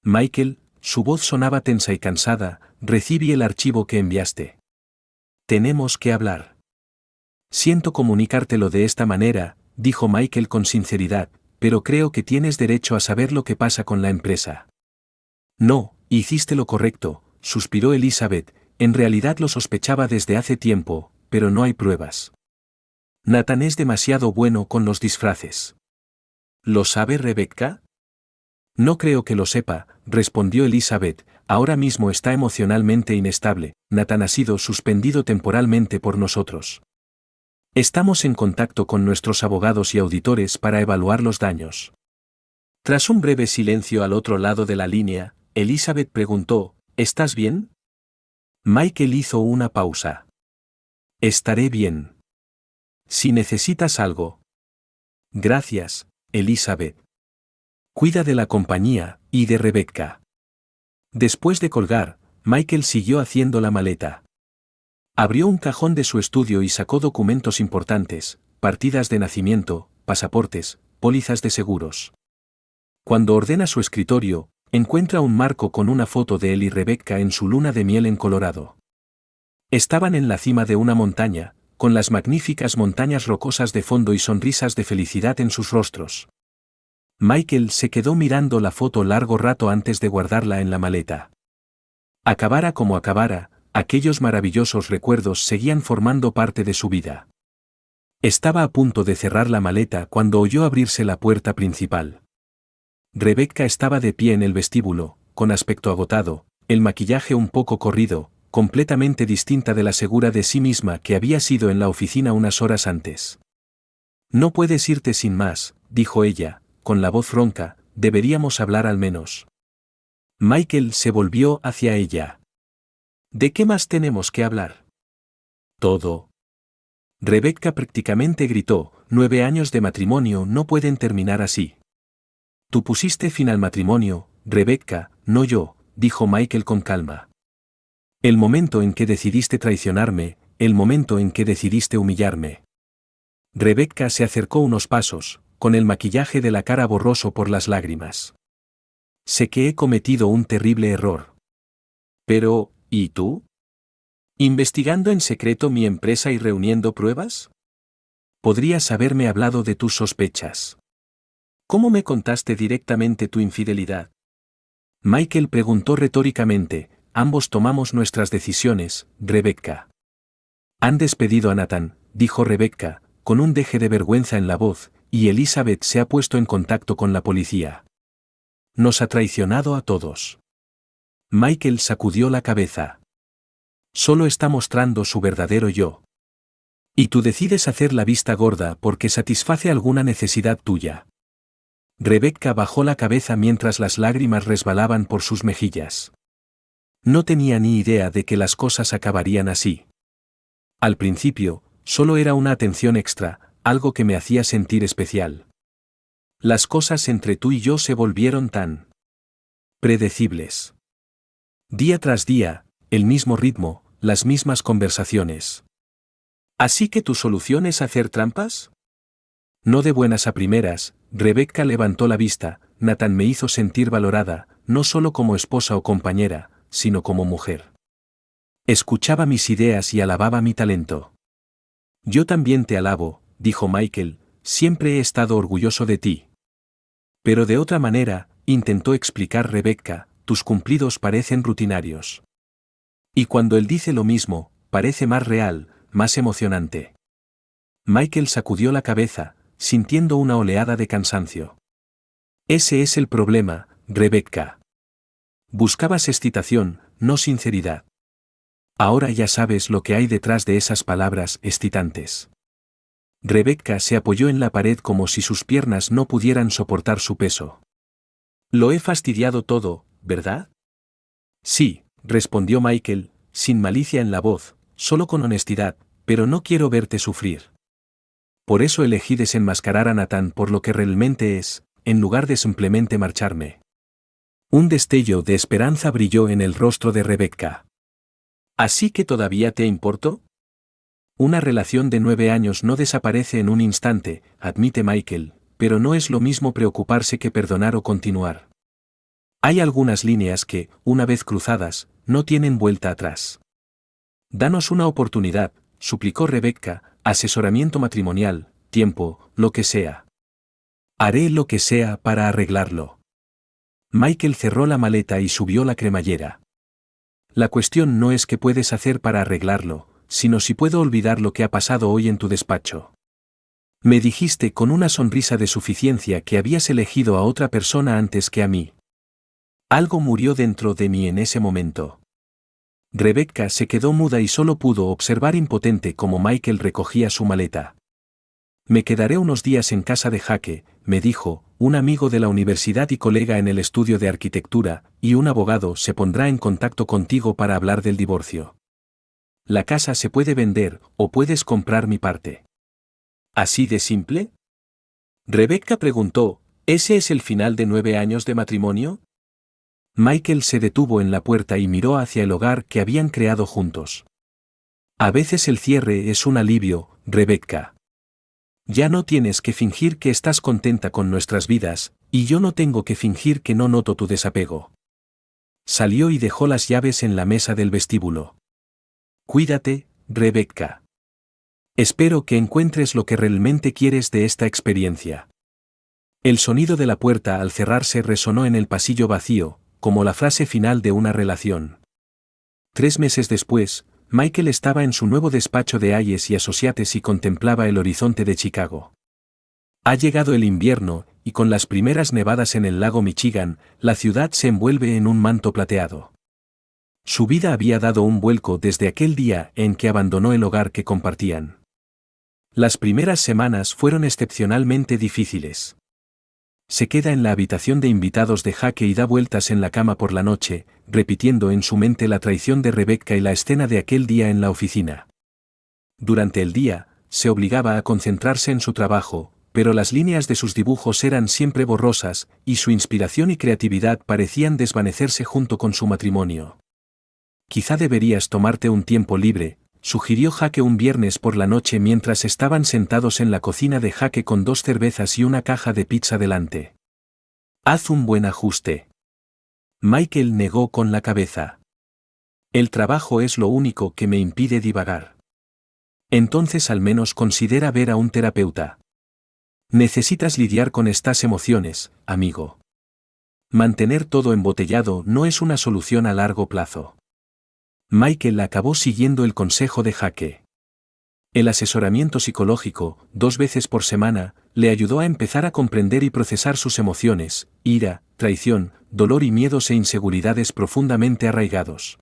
Michael, su voz sonaba tensa y cansada, recibí el archivo que enviaste. Tenemos que hablar. Siento comunicártelo de esta manera, dijo Michael con sinceridad, pero creo que tienes derecho a saber lo que pasa con la empresa. No, hiciste lo correcto, suspiró Elizabeth, en realidad lo sospechaba desde hace tiempo, pero no hay pruebas. Nathan es demasiado bueno con los disfraces. ¿Lo sabe Rebecca? No creo que lo sepa, respondió Elizabeth, ahora mismo está emocionalmente inestable, Nathan ha sido suspendido temporalmente por nosotros. Estamos en contacto con nuestros abogados y auditores para evaluar los daños. Tras un breve silencio al otro lado de la línea, Elizabeth preguntó, ¿estás bien? Michael hizo una pausa. Estaré bien. Si necesitas algo. Gracias, Elizabeth. Cuida de la compañía, y de Rebecca. Después de colgar, Michael siguió haciendo la maleta. Abrió un cajón de su estudio y sacó documentos importantes, partidas de nacimiento, pasaportes, pólizas de seguros. Cuando ordena su escritorio, encuentra un marco con una foto de él y Rebecca en su luna de miel en Colorado. Estaban en la cima de una montaña, con las magníficas montañas rocosas de fondo y sonrisas de felicidad en sus rostros. Michael se quedó mirando la foto largo rato antes de guardarla en la maleta. Acabara como acabara, aquellos maravillosos recuerdos seguían formando parte de su vida. Estaba a punto de cerrar la maleta cuando oyó abrirse la puerta principal. Rebecca estaba de pie en el vestíbulo, con aspecto agotado, el maquillaje un poco corrido, completamente distinta de la segura de sí misma que había sido en la oficina unas horas antes. No puedes irte sin más, dijo ella, con la voz ronca, deberíamos hablar al menos. Michael se volvió hacia ella. ¿De qué más tenemos que hablar? Todo. Rebecca prácticamente gritó, 9 años de matrimonio no pueden terminar así. Tú pusiste fin al matrimonio, Rebecca, no yo, dijo Michael con calma. El momento en que decidiste traicionarme, el momento en que decidiste humillarme. Rebecca se acercó unos pasos, con el maquillaje de la cara borroso por las lágrimas. Sé que he cometido un terrible error. Pero, ¿y tú? ¿Investigando en secreto mi empresa y reuniendo pruebas? Podrías haberme hablado de tus sospechas. ¿Cómo me contaste directamente tu infidelidad? Michael preguntó retóricamente, ambos tomamos nuestras decisiones, Rebecca. Han despedido a Nathan, dijo Rebecca, con un deje de vergüenza en la voz, y Elizabeth se ha puesto en contacto con la policía. Nos ha traicionado a todos. Michael sacudió la cabeza. Solo está mostrando su verdadero yo. Y tú decides hacer la vista gorda porque satisface alguna necesidad tuya. Rebecca bajó la cabeza mientras las lágrimas resbalaban por sus mejillas. No tenía ni idea de que las cosas acabarían así. Al principio, solo era una atención extra, algo que me hacía sentir especial. Las cosas entre tú y yo se volvieron tan predecibles. Día tras día, el mismo ritmo, las mismas conversaciones. ¿Así que tu solución es hacer trampas? No de buenas a primeras, Rebecca levantó la vista, Nathan me hizo sentir valorada, no solo como esposa o compañera, sino como mujer. Escuchaba mis ideas y alababa mi talento. Yo también te alabo, dijo Michael, siempre he estado orgulloso de ti. Pero de otra manera, intentó explicar Rebecca, tus cumplidos parecen rutinarios. Y cuando él dice lo mismo, parece más real, más emocionante. Michael sacudió la cabeza, sintiendo una oleada de cansancio. Ese es el problema, Rebecca. Buscabas excitación, no sinceridad. Ahora ya sabes lo que hay detrás de esas palabras excitantes. Rebecca se apoyó en la pared como si sus piernas no pudieran soportar su peso. Lo he fastidiado todo, ¿verdad? Sí, respondió Michael, sin malicia en la voz, solo con honestidad, pero no quiero verte sufrir. Por eso elegí desenmascarar a Nathan por lo que realmente es, en lugar de simplemente marcharme. Un destello de esperanza brilló en el rostro de Rebecca. ¿Así que todavía te importo? Una relación de 9 años no desaparece en un instante, admite Michael, pero no es lo mismo preocuparse que perdonar o continuar. Hay algunas líneas que, una vez cruzadas, no tienen vuelta atrás. Danos una oportunidad, suplicó Rebecca, asesoramiento matrimonial, tiempo, lo que sea. Haré lo que sea para arreglarlo. Michael cerró la maleta y subió la cremallera. La cuestión no es qué puedes hacer para arreglarlo, sino si puedo olvidar lo que ha pasado hoy en tu despacho. Me dijiste con una sonrisa de suficiencia que habías elegido a otra persona antes que a mí. Algo murió dentro de mí en ese momento. Rebecca se quedó muda y solo pudo observar impotente cómo Michael recogía su maleta. Me quedaré unos días en casa de Jaque, me dijo, un amigo de la universidad y colega en el estudio de arquitectura, y un abogado se pondrá en contacto contigo para hablar del divorcio. La casa se puede vender, o puedes comprar mi parte. ¿Así de simple? Rebecca preguntó, ¿ese es el final de 9 años de matrimonio? Michael se detuvo en la puerta y miró hacia el hogar que habían creado juntos. A veces el cierre es un alivio, Rebecca. Ya no tienes que fingir que estás contenta con nuestras vidas, y yo no tengo que fingir que no noto tu desapego. Salió y dejó las llaves en la mesa del vestíbulo. Cuídate, Rebecca. Espero que encuentres lo que realmente quieres de esta experiencia. El sonido de la puerta al cerrarse resonó en el pasillo vacío, como la frase final de una relación. 3 meses después, Michael estaba en su nuevo despacho de Hayes y Associates y contemplaba el horizonte de Chicago. Ha llegado el invierno, y con las primeras nevadas en el lago Michigan, la ciudad se envuelve en un manto plateado. Su vida había dado un vuelco desde aquel día en que abandonó el hogar que compartían. Las primeras semanas fueron excepcionalmente difíciles. Se queda en la habitación de invitados de Jaque y da vueltas en la cama por la noche, repitiendo en su mente la traición de Rebecca y la escena de aquel día en la oficina. Durante el día, se obligaba a concentrarse en su trabajo, pero las líneas de sus dibujos eran siempre borrosas, y su inspiración y creatividad parecían desvanecerse junto con su matrimonio. Quizá deberías tomarte un tiempo libre, sugirió Jake un viernes por la noche mientras estaban sentados en la cocina de Jake con 2 cervezas y una caja de pizza delante. Haz un buen ajuste. Michael negó con la cabeza. El trabajo es lo único que me impide divagar. Entonces al menos considera ver a un terapeuta. Necesitas lidiar con estas emociones, amigo. Mantener todo embotellado no es una solución a largo plazo. Michael acabó siguiendo el consejo de Jake. El asesoramiento psicológico, 2 veces por semana, le ayudó a empezar a comprender y procesar sus emociones, ira, traición, dolor y miedos e inseguridades profundamente arraigados.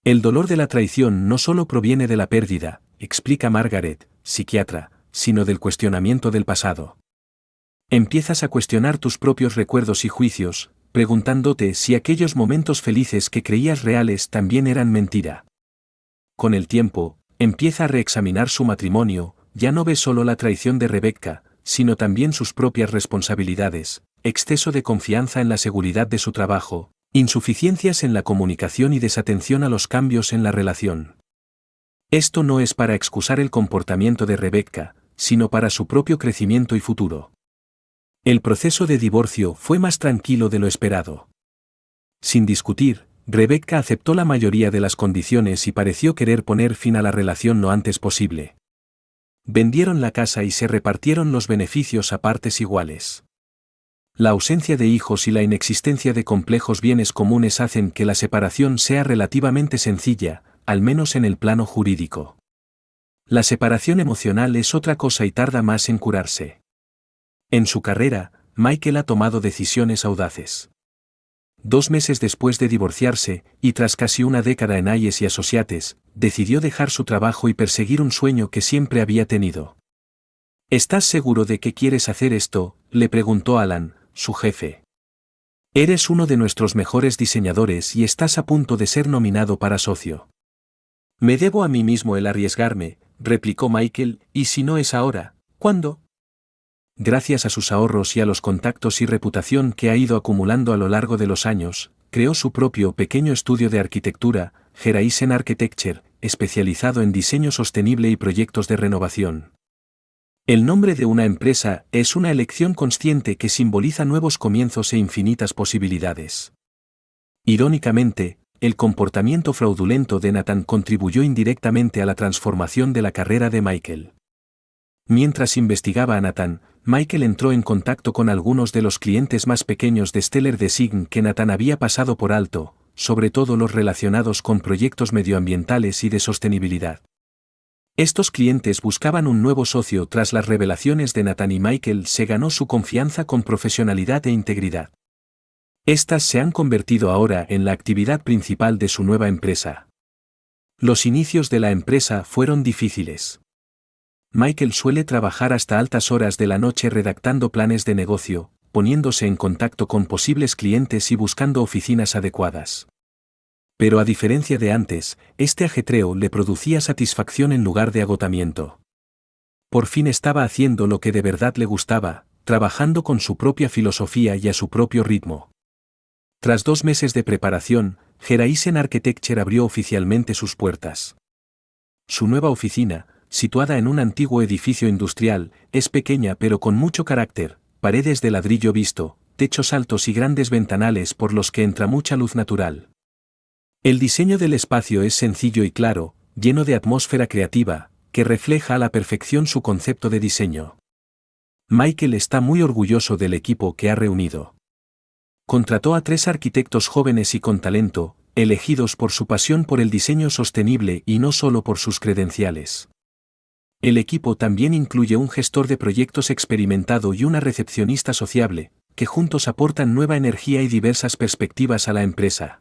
El dolor de la traición no solo proviene de la pérdida, explica Margaret, psiquiatra, sino del cuestionamiento del pasado. Empiezas a cuestionar tus propios recuerdos y juicios, preguntándote si aquellos momentos felices que creías reales también eran mentira. Con el tiempo, empieza a reexaminar su matrimonio, ya no ve solo la traición de Rebecca, sino también sus propias responsabilidades, exceso de confianza en la seguridad de su trabajo, insuficiencias en la comunicación y desatención a los cambios en la relación. Esto no es para excusar el comportamiento de Rebecca, sino para su propio crecimiento y futuro. El proceso de divorcio fue más tranquilo de lo esperado. Sin discutir, Rebecca aceptó la mayoría de las condiciones y pareció querer poner fin a la relación lo antes posible. Vendieron la casa y se repartieron los beneficios a partes iguales. La ausencia de hijos y la inexistencia de complejos bienes comunes hacen que la separación sea relativamente sencilla, al menos en el plano jurídico. La separación emocional es otra cosa y tarda más en curarse. En su carrera, Michael ha tomado decisiones audaces. 2 meses después de divorciarse, y tras casi una década en Hayes y Associates, decidió dejar su trabajo y perseguir un sueño que siempre había tenido. ¿Estás seguro de que quieres hacer esto?, le preguntó Alan, su jefe. Eres uno de nuestros mejores diseñadores y estás a punto de ser nominado para socio. Me debo a mí mismo el arriesgarme, replicó Michael, y si no es ahora, ¿cuándo? Gracias a sus ahorros y a los contactos y reputación que ha ido acumulando a lo largo de los años, creó su propio pequeño estudio de arquitectura, Geraisen Architecture, especializado en diseño sostenible y proyectos de renovación. El nombre de una empresa es una elección consciente que simboliza nuevos comienzos e infinitas posibilidades. Irónicamente, el comportamiento fraudulento de Nathan contribuyó indirectamente a la transformación de la carrera de Michael. Mientras investigaba a Nathan, Michael entró en contacto con algunos de los clientes más pequeños de Stellar Design que Nathan había pasado por alto, sobre todo los relacionados con proyectos medioambientales y de sostenibilidad. Estos clientes buscaban un nuevo socio tras las revelaciones de Nathan y Michael se ganó su confianza con profesionalidad e integridad. Estas se han convertido ahora en la actividad principal de su nueva empresa. Los inicios de la empresa fueron difíciles. Michael suele trabajar hasta altas horas de la noche redactando planes de negocio, poniéndose en contacto con posibles clientes y buscando oficinas adecuadas. Pero a diferencia de antes, este ajetreo le producía satisfacción en lugar de agotamiento. Por fin estaba haciendo lo que de verdad le gustaba, trabajando con su propia filosofía y a su propio ritmo. Tras 2 meses de preparación, Geraisen Architecture abrió oficialmente sus puertas. Su nueva oficina, situada en un antiguo edificio industrial, es pequeña pero con mucho carácter, paredes de ladrillo visto, techos altos y grandes ventanales por los que entra mucha luz natural. El diseño del espacio es sencillo y claro, lleno de atmósfera creativa, que refleja a la perfección su concepto de diseño. Michael está muy orgulloso del equipo que ha reunido. Contrató a 3 arquitectos jóvenes y con talento, elegidos por su pasión por el diseño sostenible y no solo por sus credenciales. El equipo también incluye un gestor de proyectos experimentado y una recepcionista sociable, que juntos aportan nueva energía y diversas perspectivas a la empresa.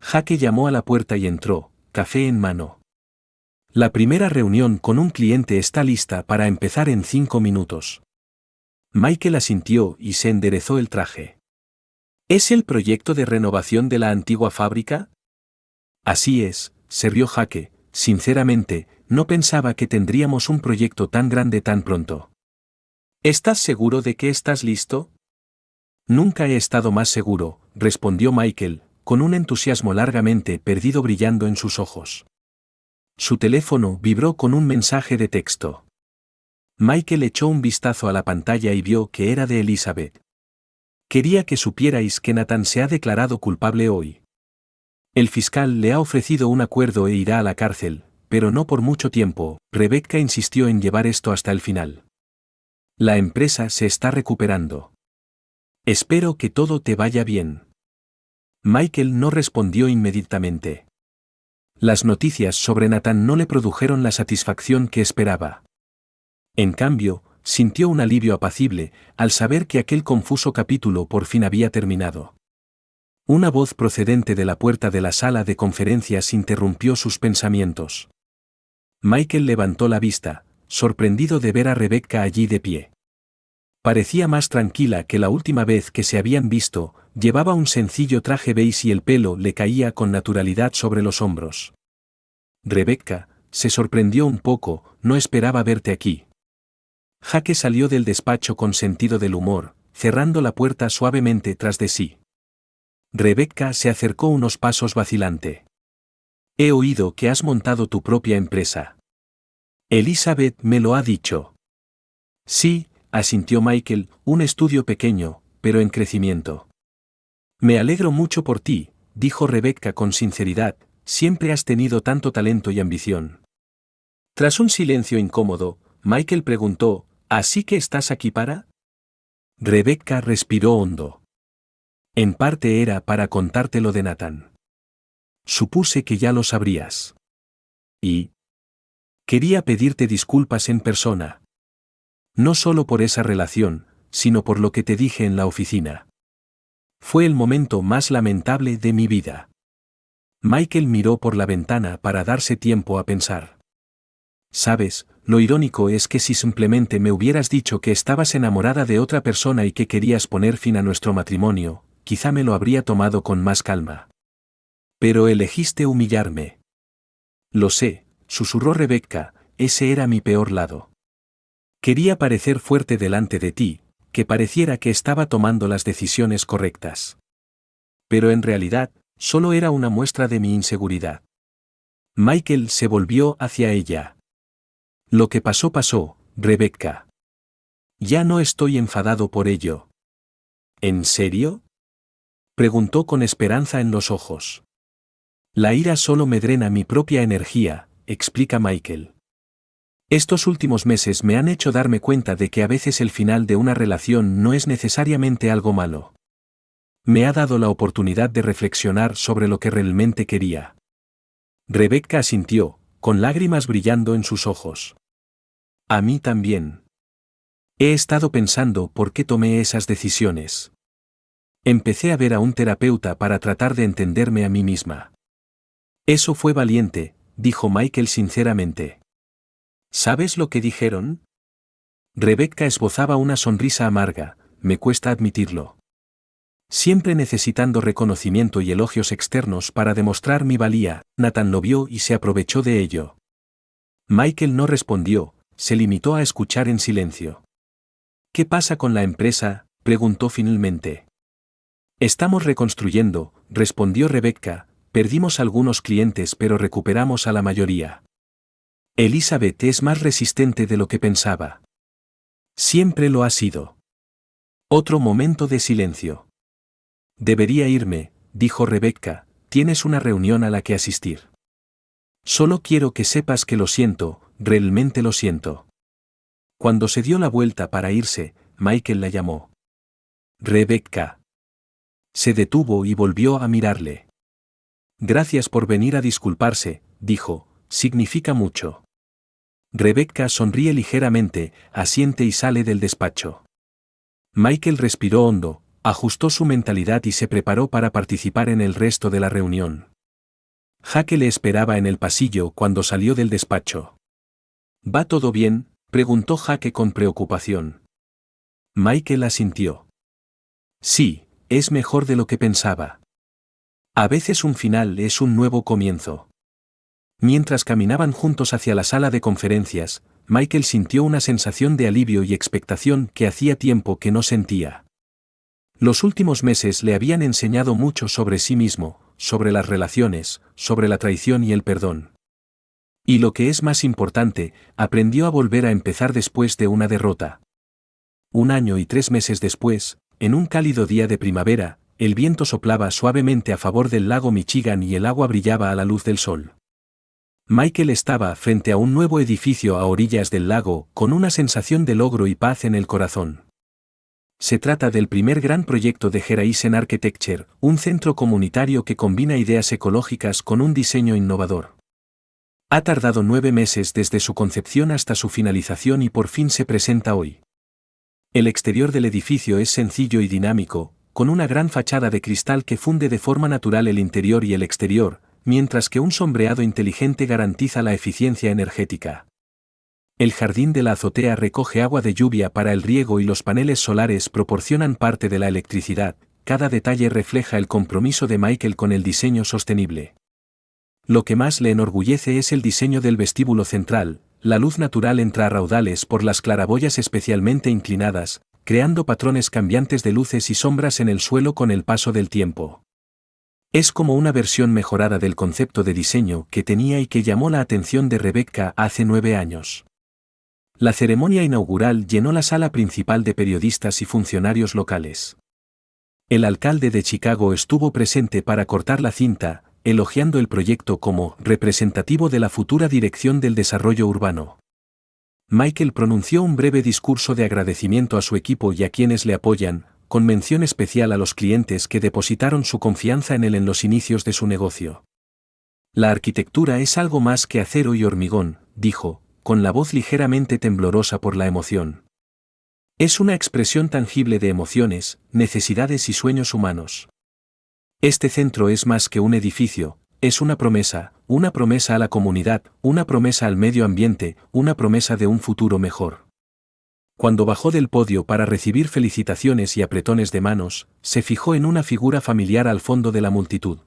Jake llamó a la puerta y entró, café en mano. La primera reunión con un cliente está lista para empezar en 5 minutos. Michael asintió y se enderezó el traje. ¿Es el proyecto de renovación de la antigua fábrica? Así es, se rió Jake, sinceramente, no pensaba que tendríamos un proyecto tan grande tan pronto. ¿Estás seguro de que estás listo? Nunca he estado más seguro, respondió Michael, con un entusiasmo largamente perdido brillando en sus ojos. Su teléfono vibró con un mensaje de texto. Michael echó un vistazo a la pantalla y vio que era de Elizabeth. Quería que supierais que Nathan se ha declarado culpable hoy. El fiscal le ha ofrecido un acuerdo e irá a la cárcel, pero no por mucho tiempo. Rebecca insistió en llevar esto hasta el final. La empresa se está recuperando. Espero que todo te vaya bien. Michael no respondió inmediatamente. Las noticias sobre Nathan no le produjeron la satisfacción que esperaba. En cambio, sintió un alivio apacible al saber que aquel confuso capítulo por fin había terminado. Una voz procedente de la puerta de la sala de conferencias interrumpió sus pensamientos. Michael levantó la vista, sorprendido de ver a Rebecca allí de pie. Parecía más tranquila que la última vez que se habían visto, llevaba un sencillo traje beige y el pelo le caía con naturalidad sobre los hombros. Rebecca, se sorprendió un poco, no esperaba verte aquí. Jake salió del despacho con sentido del humor, cerrando la puerta suavemente tras de sí. Rebecca se acercó unos pasos vacilante. He oído que has montado tu propia empresa. Elizabeth me lo ha dicho. Sí, asintió Michael, un estudio pequeño, pero en crecimiento. Me alegro mucho por ti, dijo Rebecca con sinceridad, siempre has tenido tanto talento y ambición. Tras un silencio incómodo, Michael preguntó, ¿así que estás aquí para? Rebecca respiró hondo. En parte era para contarte lo de Nathan. Supuse que ya lo sabrías. Y quería pedirte disculpas en persona. No solo por esa relación, sino por lo que te dije en la oficina. Fue el momento más lamentable de mi vida. Michael miró por la ventana para darse tiempo a pensar. Sabes, lo irónico es que si simplemente me hubieras dicho que estabas enamorada de otra persona y que querías poner fin a nuestro matrimonio, quizá me lo habría tomado con más calma. Pero elegiste humillarme. Lo sé, susurró Rebecca, ese era mi peor lado. Quería parecer fuerte delante de ti, que pareciera que estaba tomando las decisiones correctas. Pero en realidad, solo era una muestra de mi inseguridad. Michael se volvió hacia ella. Lo que pasó pasó, Rebecca. Ya no estoy enfadado por ello. ¿En serio? Preguntó con esperanza en los ojos. La ira solo me drena mi propia energía, explica Michael. Estos últimos meses me han hecho darme cuenta de que a veces el final de una relación no es necesariamente algo malo. Me ha dado la oportunidad de reflexionar sobre lo que realmente quería. Rebecca asintió, con lágrimas brillando en sus ojos. A mí también. He estado pensando por qué tomé esas decisiones. Empecé a ver a un terapeuta para tratar de entenderme a mí misma. Eso fue valiente, dijo Michael sinceramente. ¿Sabes lo que dijeron? Rebecca esbozaba una sonrisa amarga, me cuesta admitirlo. Siempre necesitando reconocimiento y elogios externos para demostrar mi valía, Nathan lo vio y se aprovechó de ello. Michael no respondió, se limitó a escuchar en silencio. ¿Qué pasa con la empresa?, preguntó finalmente. Estamos reconstruyendo, respondió Rebecca, perdimos algunos clientes pero recuperamos a la mayoría. Elizabeth es más resistente de lo que pensaba. Siempre lo ha sido. Otro momento de silencio. Debería irme, dijo Rebecca, tienes una reunión a la que asistir. Solo quiero que sepas que lo siento, realmente lo siento. Cuando se dio la vuelta para irse, Michael la llamó. Rebecca. Se detuvo y volvió a mirarle. Gracias por venir a disculparse, dijo, significa mucho. Rebecca sonríe ligeramente, asiente y sale del despacho. Michael respiró hondo, ajustó su mentalidad y se preparó para participar en el resto de la reunión. Jake le esperaba en el pasillo cuando salió del despacho. ¿Va todo bien?, preguntó Jake con preocupación. Michael asintió. Sí, es mejor de lo que pensaba. A veces un final es un nuevo comienzo. Mientras caminaban juntos hacia la sala de conferencias, Michael sintió una sensación de alivio y expectación que hacía tiempo que no sentía. Los últimos meses le habían enseñado mucho sobre sí mismo, sobre las relaciones, sobre la traición y el perdón. Y lo que es más importante, aprendió a volver a empezar después de una derrota. 1 año y 3 meses después, en un cálido día de primavera, el viento soplaba suavemente a favor del lago Michigan y el agua brillaba a la luz del sol. Michael estaba frente a un nuevo edificio a orillas del lago, con una sensación de logro y paz en el corazón. Se trata del primer gran proyecto de Horizon Architecture, un centro comunitario que combina ideas ecológicas con un diseño innovador. Ha tardado 9 meses desde su concepción hasta su finalización y por fin se presenta hoy. El exterior del edificio es sencillo y dinámico, con una gran fachada de cristal que funde de forma natural el interior y el exterior, mientras que un sombreado inteligente garantiza la eficiencia energética. El jardín de la azotea recoge agua de lluvia para el riego y los paneles solares proporcionan parte de la electricidad. Cada detalle refleja el compromiso de Michael con el diseño sostenible. Lo que más le enorgullece es el diseño del vestíbulo central. La luz natural entra a raudales por las claraboyas especialmente inclinadas, creando patrones cambiantes de luces y sombras en el suelo con el paso del tiempo. Es como una versión mejorada del concepto de diseño que tenía y que llamó la atención de Rebecca hace 9 años. La ceremonia inaugural llenó la sala principal de periodistas y funcionarios locales. El alcalde de Chicago estuvo presente para cortar la cinta, elogiando el proyecto como representativo de la futura dirección del desarrollo urbano. Michael pronunció un breve discurso de agradecimiento a su equipo y a quienes le apoyan, con mención especial a los clientes que depositaron su confianza en él en los inicios de su negocio. La arquitectura es algo más que acero y hormigón, dijo, con la voz ligeramente temblorosa por la emoción. Es una expresión tangible de emociones, necesidades y sueños humanos. Este centro es más que un edificio, es una promesa a la comunidad, una promesa al medio ambiente, una promesa de un futuro mejor. Cuando bajó del podio para recibir felicitaciones y apretones de manos, se fijó en una figura familiar al fondo de la multitud.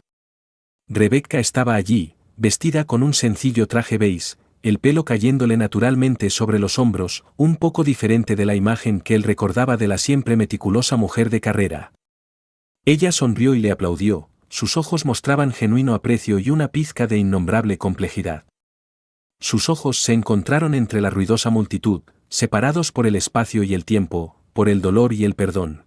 Rebecca estaba allí, vestida con un sencillo traje beige, el pelo cayéndole naturalmente sobre los hombros, un poco diferente de la imagen que él recordaba de la siempre meticulosa mujer de carrera. Ella sonrió y le aplaudió, sus ojos mostraban genuino aprecio y una pizca de innombrable complejidad. Sus ojos se encontraron entre la ruidosa multitud, separados por el espacio y el tiempo, por el dolor y el perdón.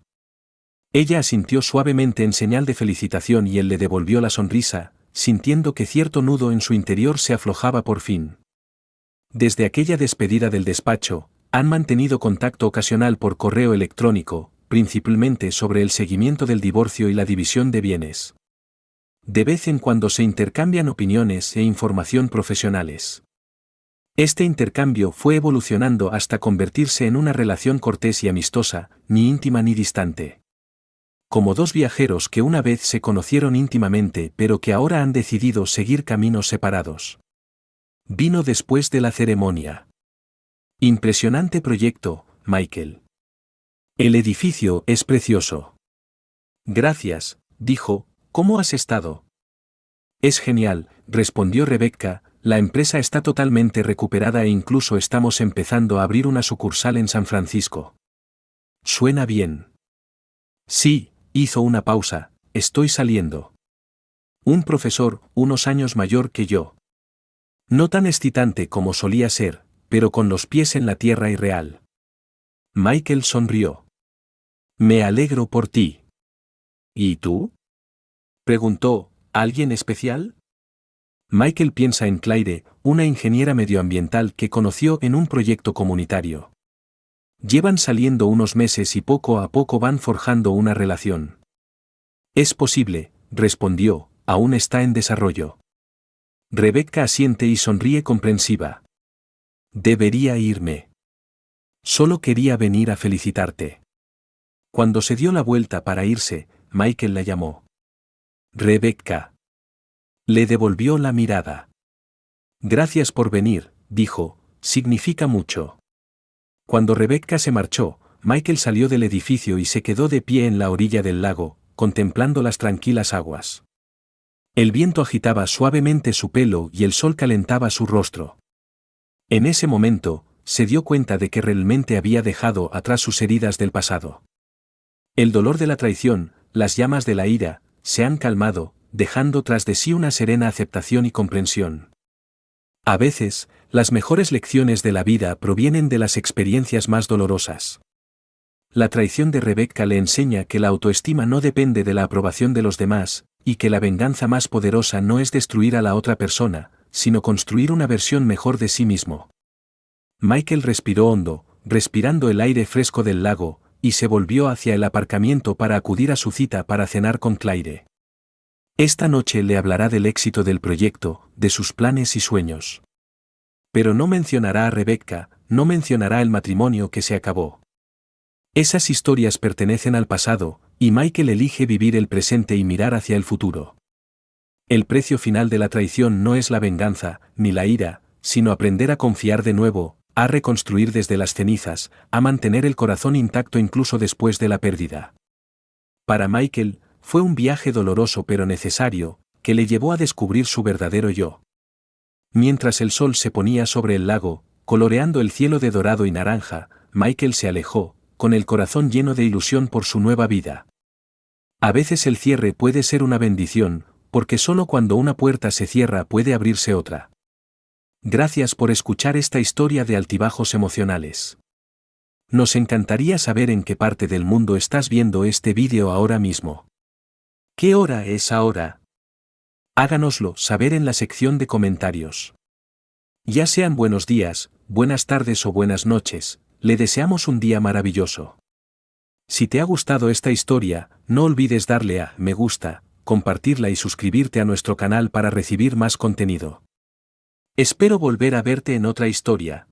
Ella asintió suavemente en señal de felicitación y él le devolvió la sonrisa, sintiendo que cierto nudo en su interior se aflojaba por fin. Desde aquella despedida del despacho, han mantenido contacto ocasional por correo electrónico, principalmente sobre el seguimiento del divorcio y la división de bienes. De vez en cuando se intercambian opiniones e información profesionales. Este intercambio fue evolucionando hasta convertirse en una relación cortés y amistosa, ni íntima ni distante. Como dos viajeros que una vez se conocieron íntimamente pero que ahora han decidido seguir caminos separados. Vino después de la ceremonia. Impresionante proyecto, Michael. El edificio es precioso. Gracias, dijo, ¿cómo has estado? Es genial, respondió Rebecca, la empresa está totalmente recuperada e incluso estamos empezando a abrir una sucursal en San Francisco. Suena bien. Sí, hizo una pausa, estoy saliendo. Un profesor, unos años mayor que yo. No tan excitante como solía ser, pero con los pies en la tierra y real. Michael sonrió. Me alegro por ti. ¿Y tú? Preguntó, ¿alguien especial? Michael piensa en Claire, una ingeniera medioambiental que conoció en un proyecto comunitario. Llevan saliendo unos meses y poco a poco van forjando una relación. Es posible, respondió, aún está en desarrollo. Rebecca asiente y sonríe comprensiva. Debería irme. Solo quería venir a felicitarte. Cuando se dio la vuelta para irse, Michael la llamó. Rebecca. Le devolvió la mirada. Gracias por venir, dijo, significa mucho. Cuando Rebecca se marchó, Michael salió del edificio y se quedó de pie en la orilla del lago, contemplando las tranquilas aguas. El viento agitaba suavemente su pelo y el sol calentaba su rostro. En ese momento, se dio cuenta de que realmente había dejado atrás sus heridas del pasado. El dolor de la traición, las llamas de la ira, se han calmado, dejando tras de sí una serena aceptación y comprensión. A veces, las mejores lecciones de la vida provienen de las experiencias más dolorosas. La traición de Rebecca le enseña que la autoestima no depende de la aprobación de los demás, y que la venganza más poderosa no es destruir a la otra persona, sino construir una versión mejor de sí mismo. Michael respiró hondo, respirando el aire fresco del lago, y se volvió hacia el aparcamiento para acudir a su cita para cenar con Claire. Esta noche le hablará del éxito del proyecto, de sus planes y sueños. Pero no mencionará a Rebecca, no mencionará el matrimonio que se acabó. Esas historias pertenecen al pasado, y Michael elige vivir el presente y mirar hacia el futuro. El precio final de la traición no es la venganza, ni la ira, sino aprender a confiar de nuevo, a reconstruir desde las cenizas, a mantener el corazón intacto incluso después de la pérdida. Para Michael, fue un viaje doloroso pero necesario, que le llevó a descubrir su verdadero yo. Mientras el sol se ponía sobre el lago, coloreando el cielo de dorado y naranja, Michael se alejó, con el corazón lleno de ilusión por su nueva vida. A veces el cierre puede ser una bendición, porque solo cuando una puerta se cierra puede abrirse otra. Gracias por escuchar esta historia de altibajos emocionales. Nos encantaría saber en qué parte del mundo estás viendo este vídeo ahora mismo. ¿Qué hora es ahora? Háganoslo saber en la sección de comentarios. Ya sean buenos días, buenas tardes o buenas noches, le deseamos un día maravilloso. Si te ha gustado esta historia, no olvides darle a me gusta, compartirla y suscribirte a nuestro canal para recibir más contenido. Espero volver a verte en otra historia.